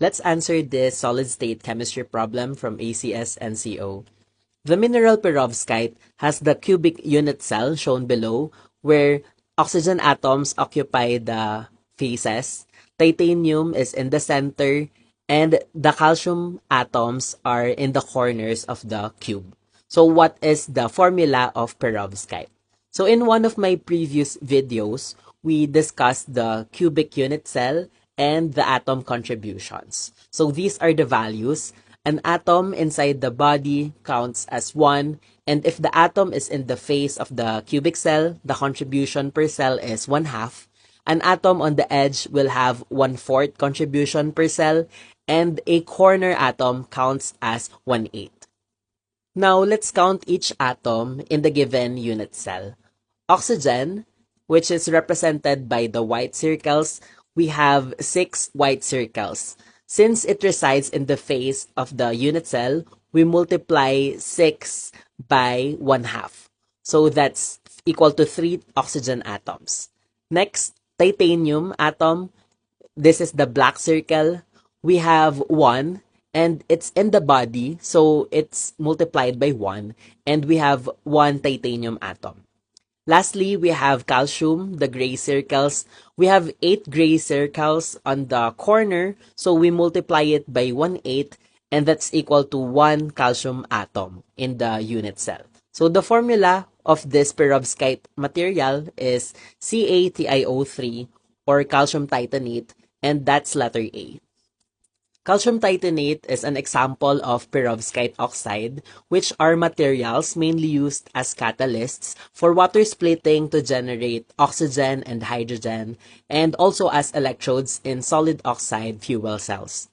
Let's answer this solid-state chemistry problem from ACS NCO. The mineral perovskite has the cubic unit cell shown below where oxygen atoms occupy the faces, titanium is in the center, and the calcium atoms are in the corners of the cube. So what is the formula of perovskite? So in one of my previous videos, we discussed the cubic unit cell and the atom contributions. So these are the values. An atom inside the body counts as 1, and if the atom is in the face of the cubic cell, the contribution per cell is 1/2. An atom on the edge will have 1/4 contribution per cell, and a corner atom counts as 1/8. Now, let's count each atom in the given unit cell. Oxygen, which is represented by the white circles, we have 6 white circles. Since it resides in the face of the unit cell, we multiply 6 by 1/2. So that's equal to 3 oxygen atoms. Next, titanium atom. This is the black circle. We have 1 and it's in the body, so it's multiplied by 1, and we have 1 titanium atom. Lastly, we have calcium, the gray circles. We have 8 gray circles on the corner, so we multiply it by 1/8, and that's equal to 1 calcium atom in the unit cell. So the formula of this perovskite material is CaTiO3 or calcium titanate, and that's letter A. Calcium titanate is an example of perovskite oxide, which are materials mainly used as catalysts for water splitting to generate oxygen and hydrogen, and also as electrodes in solid oxide fuel cells.